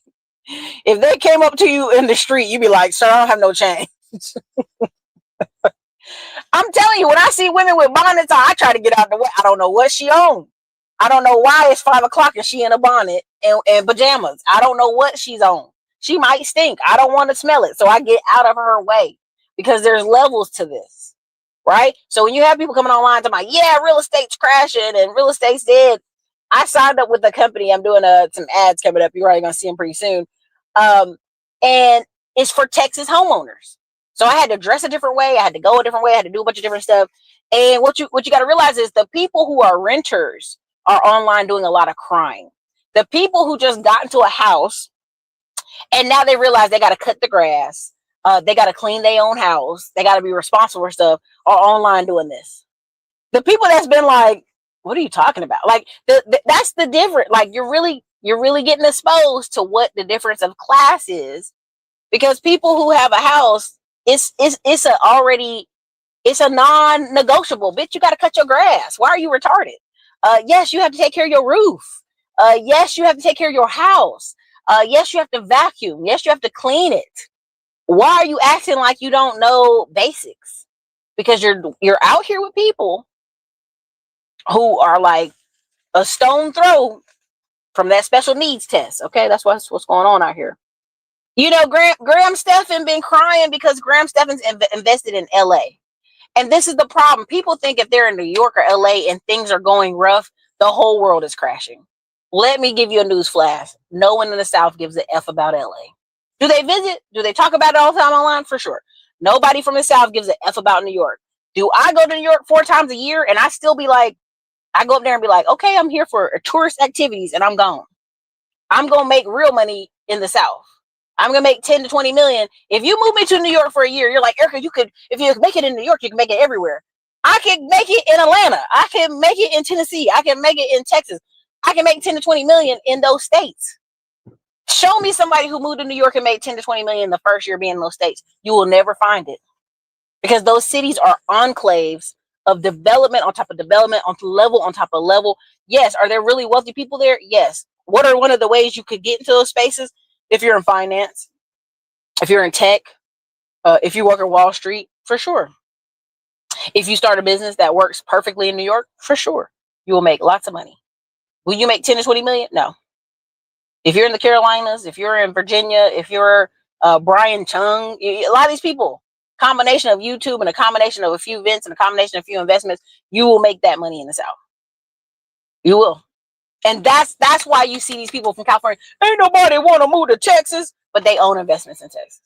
If they came up to you in the street, you'd be like, sir, I don't have no change. I'm telling you, when I see women with bonnets on, I try to get out the way. I don't know what she on. I don't know why it's 5 o'clock and she in a bonnet and pajamas. I don't know what she's on. She might stink. I don't want to smell it. So I get out of her way because there's levels to this, right? So when you have people coming online talking about, yeah, real estate's crashing and real estate's dead. I signed up with a company. I'm doing some ads coming up. You're already going to see them pretty soon. And it's for Texas homeowners. So I had to dress a different way. I had to go a different way. I had to do a bunch of different stuff. And what you got to realize is the people who are renters are online doing a lot of crime. The people who just got into a house and now they realize they got to cut the grass. They got to clean their own house. They got to be responsible for stuff are online doing this. The people that's been like, what are you talking about? Like that's the difference. Like you're really getting exposed to what the difference of class is, because people who have a house, it's a non-negotiable. Bitch, you got to cut your grass. Why are you retarded? Yes, you have to take care of your roof. Yes, you have to take care of your house. Yes, you have to vacuum. Yes, you have to clean it. Why are you acting like you don't know basics? Because you're out here with people who are like a stone throw from that special needs test. Okay, that's what's going on out here. You know, Graham Stephan been crying because Graham Stephan's invested in LA. And this is the problem. People think if they're in New York or LA and things are going rough, the whole world is crashing. Let me give you a news flash. No one in the South gives a F about LA. Do they visit? Do they talk about it all the time online? For sure. Nobody from the South gives a F about New York. Do I go to New York 4 times a year and I still be like, I go up there and be like, okay, I'm here for tourist activities and I'm gone. I'm going to make real money in the South. I'm going to make 10 to 20 million. If you move me to New York for a year, you're like, Erica, if you make it in New York, you can make it everywhere. I can make it in Atlanta. I can make it in Tennessee. I can make it in Texas. I can make 10 to 20 million in those states. Show me somebody who moved to New York and made 10 to 20 million the first year being in those states. You will never find it, because those cities are enclaves of development on top of development, on top of level. Yes. Are there really wealthy people there? Yes. What are one of the ways you could get into those spaces? If you're in finance, if you're in tech, if you work at Wall Street, for sure. If you start a business that works perfectly in New York, for sure, you will make lots of money. Will you make 10 to 20 million? No. If you're in the Carolinas, if you're in Virginia, if you're Brian Chung, a lot of these people, combination of YouTube and a combination of a few events and a combination of a few investments, you will make that money in the South. You will. And that's why you see these people from California. Ain't nobody want to move to Texas, but they own investments in Texas.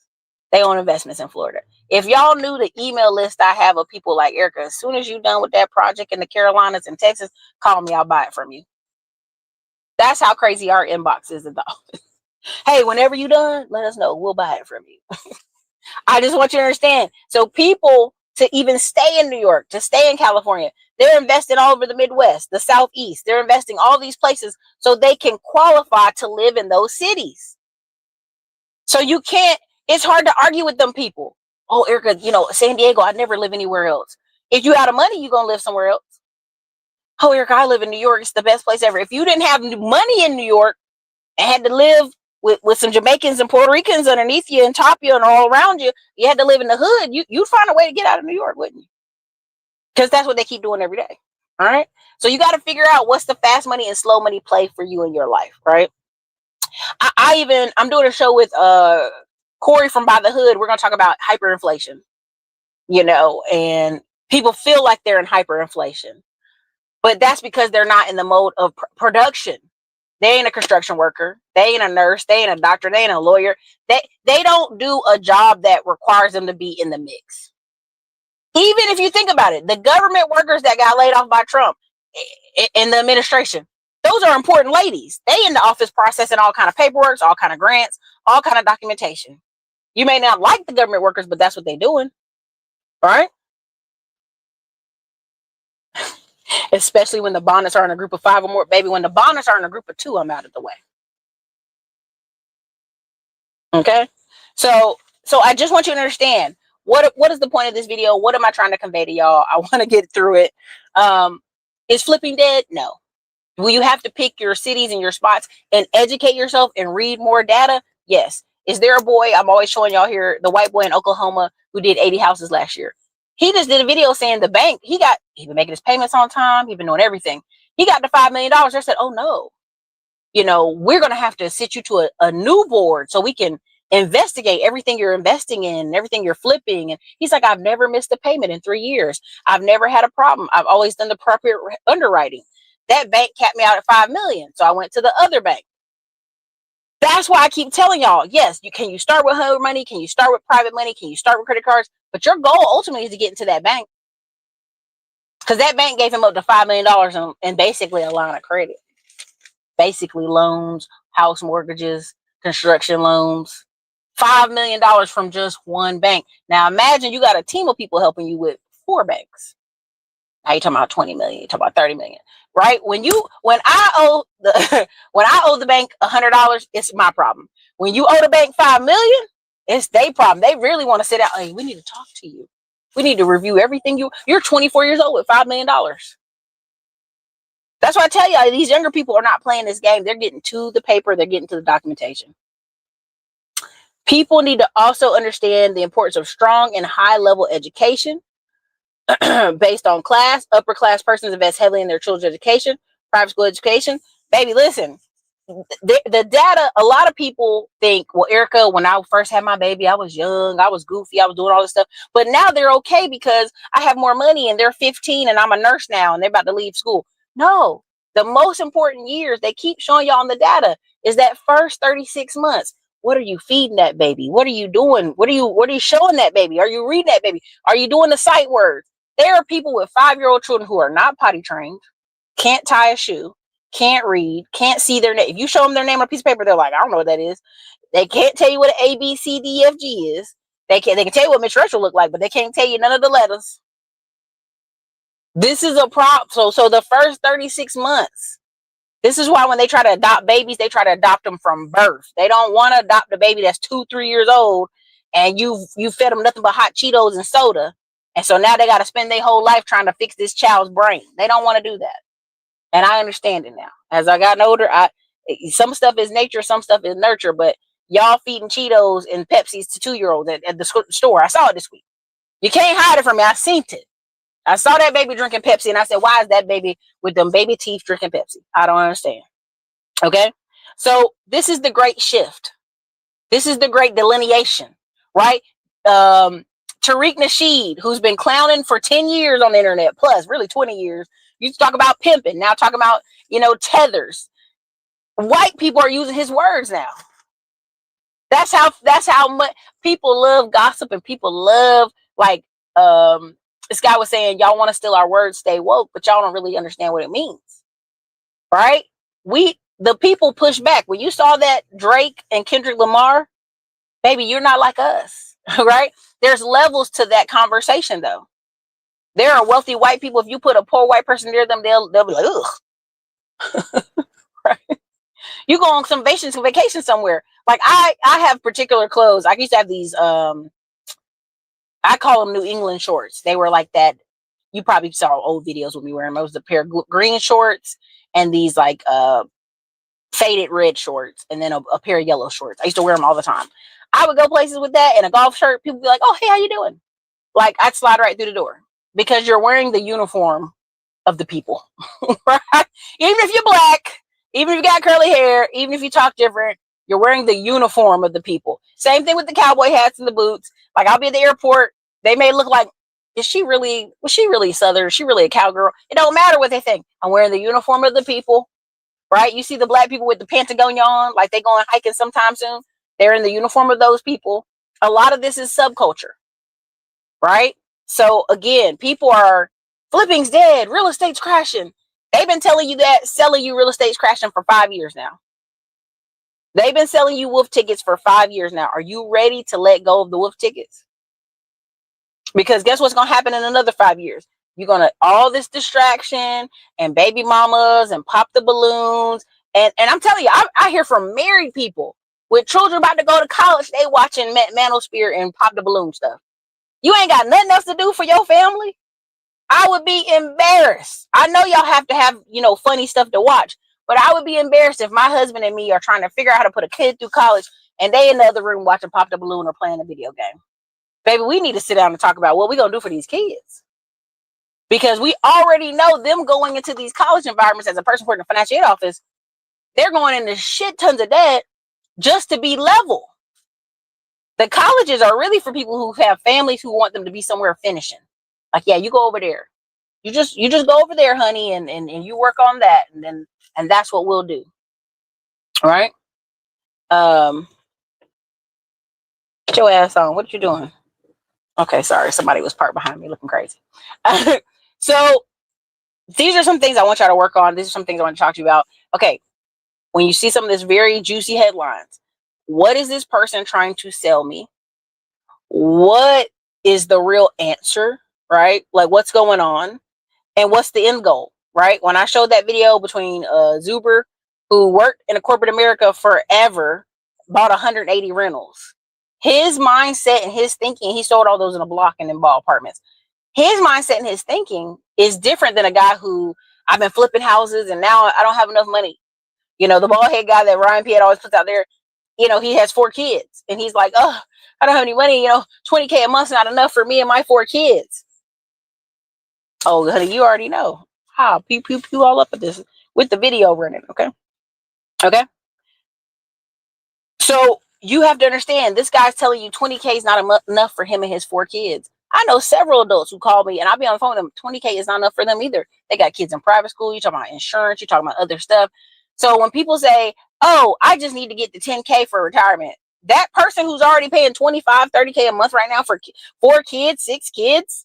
They own investments in Florida. If y'all knew the email list I have of people like Erica, as soon as you're done with that project in the Carolinas and Texas, call me. I'll buy it from you. That's how crazy our inbox is at the office. Hey, whenever you're done, let us know. We'll buy it from you. I just want you to understand. So people, to even stay in New York, to stay in California, they're investing all over the Midwest, the Southeast. They're investing all these places so they can qualify to live in those cities. So you can't, it's hard to argue with them people. Oh, Erica, San Diego, I'd never live anywhere else. If you out of money, you're going to live somewhere else. Oh, Erica, I live in New York. It's the best place ever. If you didn't have money in New York and had to live with some Jamaicans and Puerto Ricans underneath you and top you and all around you, you had to live in the hood, you'd find a way to get out of New York, wouldn't you? Because that's what they keep doing every day. All right. So you got to figure out what's the fast money and slow money play for you in your life, right? I'm doing a show with Corey from By the Hood. We're going to talk about hyperinflation, and people feel like they're in hyperinflation, but that's because they're not in the mode of production. They ain't a construction worker. They ain't a nurse. They ain't a doctor. They ain't a lawyer. They don't do a job that requires them to be in the mix. Even if you think about it, the government workers that got laid off by Trump in the administration, those are important ladies. They in the office processing all kind of paperwork, all kind of grants, all kind of documentation. You may not like the government workers, but that's what they're doing. All right. Especially when the bonnets are in a group of 5 or more. Baby, when the bonnets are in a group of 2, I'm out of the way. Okay. So I just want you to understand what is the point of this video? What am I trying to convey to y'all? I want to get through it. Is flipping dead? No. Will you have to pick your cities and your spots and educate yourself and read more data? Yes. Is there a boy, I'm always showing y'all here, the white boy in Oklahoma who did 80 houses last year? He just did a video saying the bank, he's been making his payments on time. He's been doing everything. He got the $5 million. They said, oh no, we're going to have to sit you to a new board so we can investigate everything you're investing in, everything you're flipping. And he's like, I've never missed a payment in 3 years. I've never had a problem. I've always done the proper underwriting. That bank capped me out at $5 million. So I went to the other bank. That's why I keep telling y'all, yes, can you start with home money? Can you start with private money? Can you start with credit cards? But your goal ultimately is to get into that bank. Because that bank gave him up to $5 million and basically a line of credit. Basically loans, house mortgages, construction loans. $5 million from just one bank. Now imagine you got a team of people helping you with 4 banks. Now you're talking about 20 million, you're talking about 30 million. Right? When I owe the bank $100, it's my problem. When you owe the bank $5 million, it's their problem. They really want to sit out. Hey, we need to talk to you. We need to review everything. You're 24 years old with $5 million. That's why I tell you, these younger people are not playing this game. They're getting to the paper. They're getting to the documentation. People need to also understand the importance of strong and high level education. Based on class. Upper class persons invest heavily in their children's education, private school education. Baby, listen, the data, a lot of people think, well, Erica, when I first had my baby, I was young, I was goofy, I was doing all this stuff. But now they're okay because I have more money and they're 15 and I'm a nurse now and they're about to leave school. No, the most important years, they keep showing y'all on the data, is that first 36 months. What are you feeding that baby? What are you doing? What are you showing that baby? Are you reading that baby? Are you doing the sight words? There are people with 5-year-old children who are not potty trained, can't tie a shoe, can't read, can't see their name. If you show them their name on a piece of paper, they're like, I don't know what that is. They can't tell you what an A, B, C, D, F, G is. They can tell you what Miss Rachel looked like, but they can't tell you none of the letters. This is a problem. So the first 36 months, this is why when they try to adopt babies, they try to adopt them from birth. They don't want to adopt a baby that's 2-3 years old and you fed them nothing but hot Cheetos and soda. And so now they got to spend their whole life trying to fix this child's brain. They don't want to do that. And I understand it now. As I got older, some stuff is nature, some stuff is nurture. But y'all feeding Cheetos and Pepsis to 2-year-olds at the store. I saw it this week. You can't hide it from me. I seen it. I saw that baby drinking Pepsi and I said, why is that baby with them baby teeth drinking Pepsi? I don't understand. Okay. So this is the great shift. This is the great delineation, right? Tariq Nasheed, who's been clowning for 10 years on the internet, plus really 20 years. You talk about pimping, now talk about, tethers. White people are using his words now. That's how much people love gossip and people love, like, this guy was saying, y'all want to steal our words, stay woke, but y'all don't really understand what it means. Right? The people push back. When you saw that Drake and Kendrick Lamar, baby, you're not like us. Right? There's levels to that conversation, though. There are wealthy white people. If you put a poor white person near them, they'll be like, ugh. Right? You go on some vacation somewhere. Like I have particular clothes. I used to have these, I call them New England shorts. They were like that. You probably saw old videos with me wearing them. It was a pair of green shorts and these like faded red shorts and then a pair of yellow shorts. I used to wear them all the time. I would go places with that and a golf shirt. People would be like, oh, hey, how you doing? Like, I'd slide right through the door because you're wearing the uniform of the people, right? Even if you're black, even if you got curly hair, even if you talk different, you're wearing the uniform of the people. Same thing with the cowboy hats and the boots. Like, I'll be at the airport. They may look like, was she really Southern? Is she really a cowgirl? It don't matter what they think. I'm wearing the uniform of the people, right? You see the black people with the Patagonia on, like they going hiking sometime soon. They're in the uniform of those people. A lot of this is subculture, right? So again, people are flipping's dead, real estate's crashing. They've been telling you that, selling you real estate's crashing for 5 years now. They've been selling you wolf tickets for 5 years now. Are you ready to let go of the wolf tickets? Because guess what's going to happen in another 5 years? You're going to, all this distraction and baby mamas and pop the balloons. And I'm telling you, I hear from married people with children about to go to college. They watching Manosphere and pop the balloon stuff. You ain't got nothing else to do for your family. I would be embarrassed. I know y'all have to have, funny stuff to watch, but I would be embarrassed if my husband and me are trying to figure out how to put a kid through college and they in the other room watching Pop the Balloon or playing a video game. Baby, we need to sit down and talk about what we're going to do for these kids. Because we already know them going into these college environments as a person working in the financial aid office, they're going into shit tons of debt just to be level. The colleges are really for people who have families who want them to be somewhere finishing. Like, yeah, you go over there. You just go over there, honey, and you work on that, and that's what we'll do. All right? Get your ass on. What you doing? Okay, sorry. Somebody was parked behind me looking crazy. So these are some things I want y'all to work on. These are some things I want to talk to you about. Okay, when you see some of this very juicy headlines, what is this person trying to sell me? What is the real answer, right? Like, what's going on? And what's the end goal, right? When I showed that video between Zuber, who worked in a corporate America forever, bought 180 rentals. His mindset and his thinking, he sold all those in a block and in ball apartments. His mindset and his thinking is different than a guy who, I've been flipping houses and now I don't have enough money. The bald head guy that Ryan Piet always puts out there, he has 4 kids and he's like, oh, I don't have any money. $20K a month's not enough for me and my 4 kids. Oh, honey, you already know. How pew pew pew all up at this with the video running. Okay. So you have to understand, this guy's telling you 20K is not enough for him and his 4 kids. I know several adults who call me and I'll be on the phone with them. 20K is not enough for them either. They got kids in private school. You're talking about insurance. You're talking about other stuff. So when people say, oh, I just need to get the 10K for retirement, that person who's already paying 25, 30K a month right now for 4 kids, 6 kids,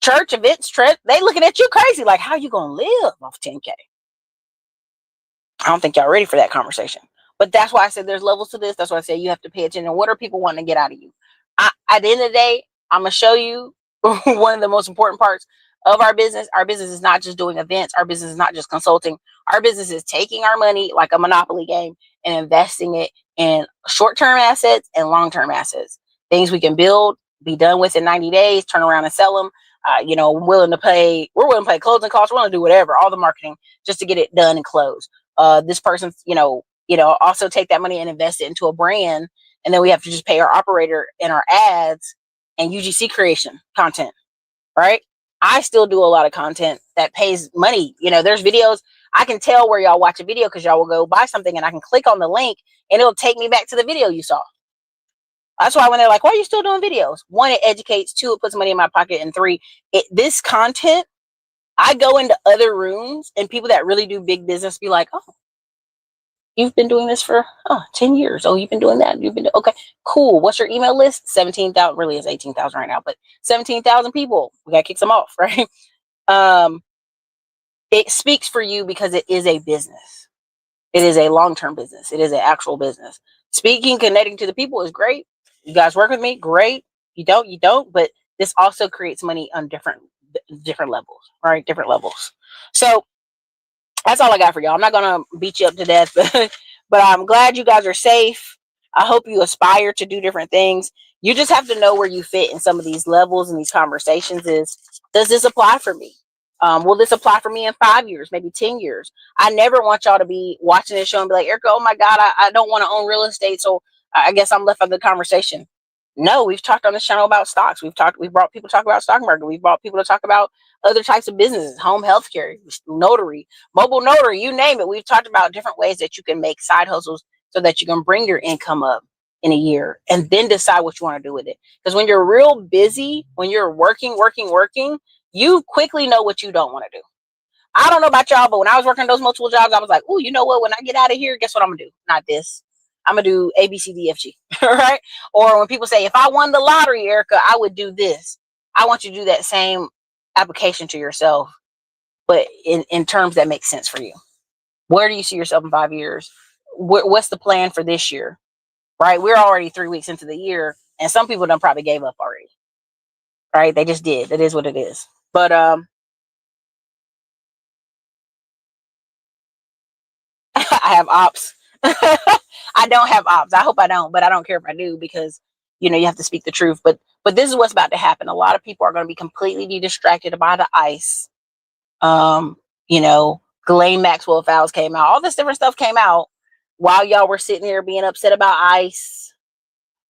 church events, they looking at you crazy. Like, how you going to live off 10K? I don't think y'all ready for that conversation. But that's why I said there's levels to this. That's why I say you have to pay attention. What are people wanting to get out of you? At the end of the day, I'm going to show you one of the most important parts of our business. Our business is not just doing events. Our business is not just consulting. Our business is taking our money like a monopoly game and investing it in short-term assets and long-term assets. Things we can build, be done with in 90 days, turn around and sell them. We're willing to pay closing costs. We're willing to do whatever, all the marketing just to get it done and closed. This person, also take that money and invest it into a brand. And then we have to just pay our operator and our ads and UGC creation content, right? I still do a lot of content that pays money. There's videos. I can tell where y'all watch a video because y'all will go buy something and I can click on the link and it'll take me back to the video you saw. That's why when they're like, why are you still doing videos? 1, it educates. 2, it puts money in my pocket. And 3, this content, I go into other rooms and people that really do big business be like, oh, you've been doing this for 10 years. Oh, you've been doing that. Okay, cool. What's your email list? 17,000, really is 18,000 right now, but 17,000 people. We got to kick some off, right? It speaks for you because it is a business. It is a long-term business. It is an actual business. Speaking, connecting to the people is great. You guys work with me, great. You don't, but this also creates money on different levels, right? Different levels. So that's all I got for y'all. I'm not going to beat you up to death, but I'm glad you guys are safe. I hope you aspire to do different things. You just have to know where you fit in some of these levels and these conversations does this apply for me? Will this apply for me in 5 years, maybe 10 years? I never want y'all to be watching this show and be like, Erica, oh my God, I don't want to own real estate, so I guess I'm left out of the conversation. No, we've talked on this channel about stocks. We've brought people to talk about stock market. We've brought people to talk about other types of businesses, home healthcare, notary, mobile notary, you name it. We've talked about different ways that you can make side hustles so that you can bring your income up in a year and then decide what you want to do with it. Because when you're real busy, when you're working, you quickly know what you don't want to do. I don't know about y'all, but when I was working those multiple jobs, I was like, oh, you know what? When I get out of here, guess what I'm going to do? Not this. I'm going to do A, B, C, D, F, G. Right? Or when people say, if I won the lottery, Erica, I would do this. I want you to do that same application to yourself, but in terms that make sense for you. Where do you see yourself in 5 years? What's the plan for this year? Right? We're already 3 weeks into the year, and some people done probably gave up already. Right? They just did. It is what it is. But I have ops. I don't have ops. I hope I don't, but I don't care if I do, because you have to speak the truth. But this is what's about to happen. A lot of people are going to be completely distracted by the ICE. Ghislaine Maxwell files came out. All this different stuff came out while y'all were sitting here being upset about ICE.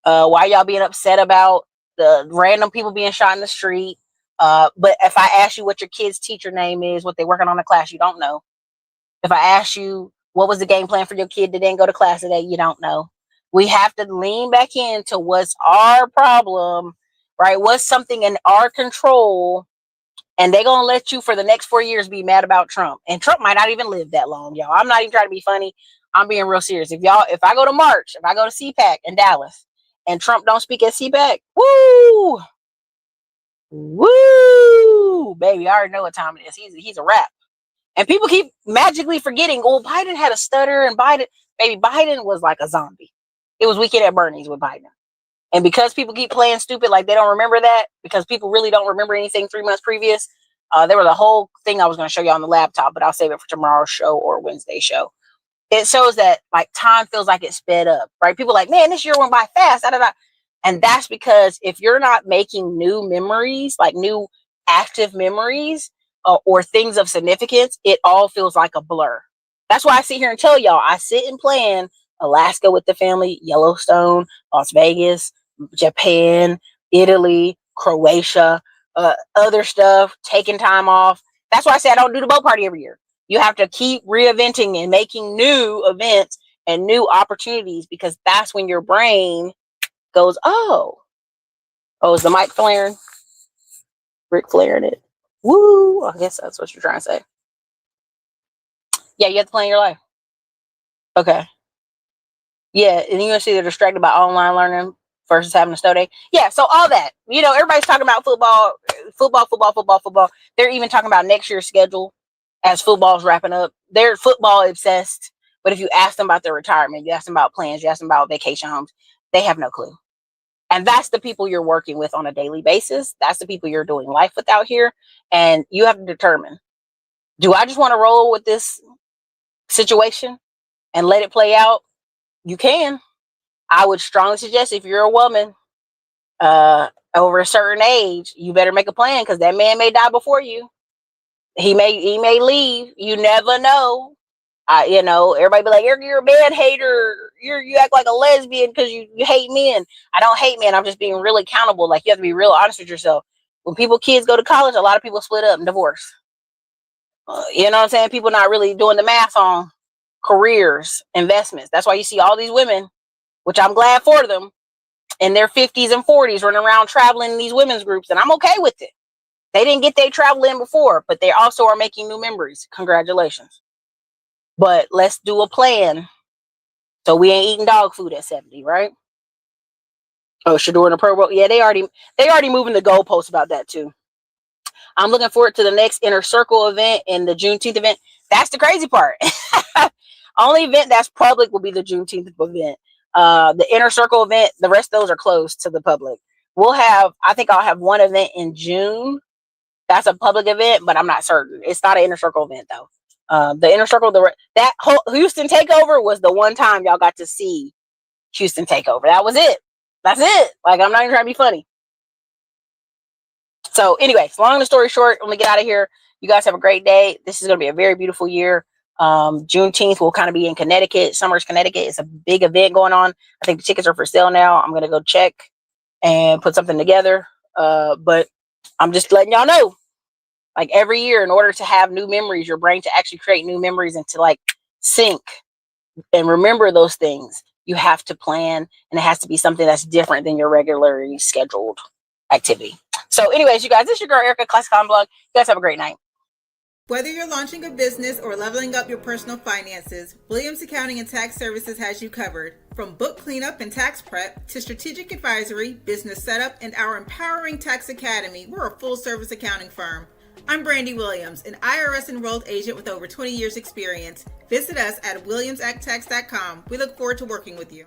Why y'all being upset about the random people being shot in the street. But if I ask you what your kid's teacher name is, what they're working on in class, you don't know. If I ask you what was the game plan for your kid that didn't go to class today, you don't know. We have to lean back into what's our problem, right? What's something in our control, and they're going to let you for the next 4 years be mad about Trump. And Trump might not even live that long, y'all. I'm not even trying to be funny. I'm being real serious. If I go to March, if I go to CPAC in Dallas, and Trump don't speak at CPAC, woo, baby, I already know what time it is. He's a wrap. And people keep magically forgetting, oh, Biden had a stutter, and Biden was like a zombie. It was Weekend at Bernie's with Biden. And because people keep playing stupid, like they don't remember that, because people really don't remember anything 3 months previous. There was a whole thing I was going to show you on the laptop, but I'll save it for tomorrow's show or Wednesday's show. It shows that like time feels like it sped up, right? People are like, man, this year went by fast. Da, da, da. And that's because if you're not making new memories, like new active memories, or things of significance, it all feels like a blur. That's why I sit here and tell y'all, I sit and plan Alaska with the family, Yellowstone, Las Vegas, Japan, Italy, Croatia, other stuff, taking time off. That's why I say I don't do the boat party every year. You have to keep reinventing and making new events and new opportunities, because that's when your brain goes, oh, is the mic flaring? Rick flaring it. Woo! I guess that's what you're trying to say. Yeah, you have to plan your life. Okay. Yeah, and you're gonna see they're distracted by online learning versus having a snow day. Yeah, so all that. Everybody's talking about football. They're even talking about next year's schedule as football's wrapping up. They're football obsessed. But if you ask them about their retirement, you ask them about plans, you ask them about vacation homes, they have no clue. And that's the people you're working with on a daily basis. That's the people you're doing life with out here. And you have to determine, do I just want to roll with this situation and let it play out? You can. I would strongly suggest, if you're a woman over a certain age, you better make a plan, because that man may die before you. He may leave. You never know. Everybody be like, you're a man hater. You act like a lesbian because you hate men. I don't hate men. I'm just being really accountable. Like, you have to be real honest with yourself. When kids go to college, a lot of people split up and divorce. You know what I'm saying? People not really doing the math on careers, investments. That's why you see all these women, which I'm glad for them, in their 50s and 40s running around traveling in these women's groups. And I'm okay with it. They didn't get their travel in before, but they also are making new memories. Congratulations. But let's do a plan so we ain't eating dog food at 70, right? Oh, Shador and the Pro Bowl. Yeah, they already moving the goalposts about that too. I'm looking forward to the next Inner Circle event and the Juneteenth event. That's the crazy part. Only event that's public will be the Juneteenth event. The Inner Circle event, the rest of those are closed to the public. I think I'll have one event in June. That's a public event, but I'm not certain. It's not an Inner Circle event though. The Inner Circle, that whole Houston takeover was the one time y'all got to see Houston takeover. That was it. That's it. Like, I'm not even trying to be funny. So anyways, long story short, when we get out of here, you guys have a great day. This is going to be a very beautiful year. Juneteenth will kind of be in Connecticut. Summers, Connecticut. It's a big event going on. I think the tickets are for sale now. I'm going to go check and put something together. But I'm just letting y'all know, like every year, in order to have new memories, your brain to actually create new memories and to like sync and remember those things, you have to plan, and it has to be something that's different than your regularly scheduled activity. So anyways, you guys, this is your girl Erica, Classic Con Blog. You guys have a great night. Whether you're launching a business or leveling up your personal finances, Williams Accounting and Tax Services has you covered. From book cleanup and tax prep to strategic advisory, business setup, and our empowering tax academy, we're a full-service accounting firm. I'm Brandy Williams, an IRS enrolled agent with over 20 years experience. Visit us at williamsacttax.com. We look forward to working with you.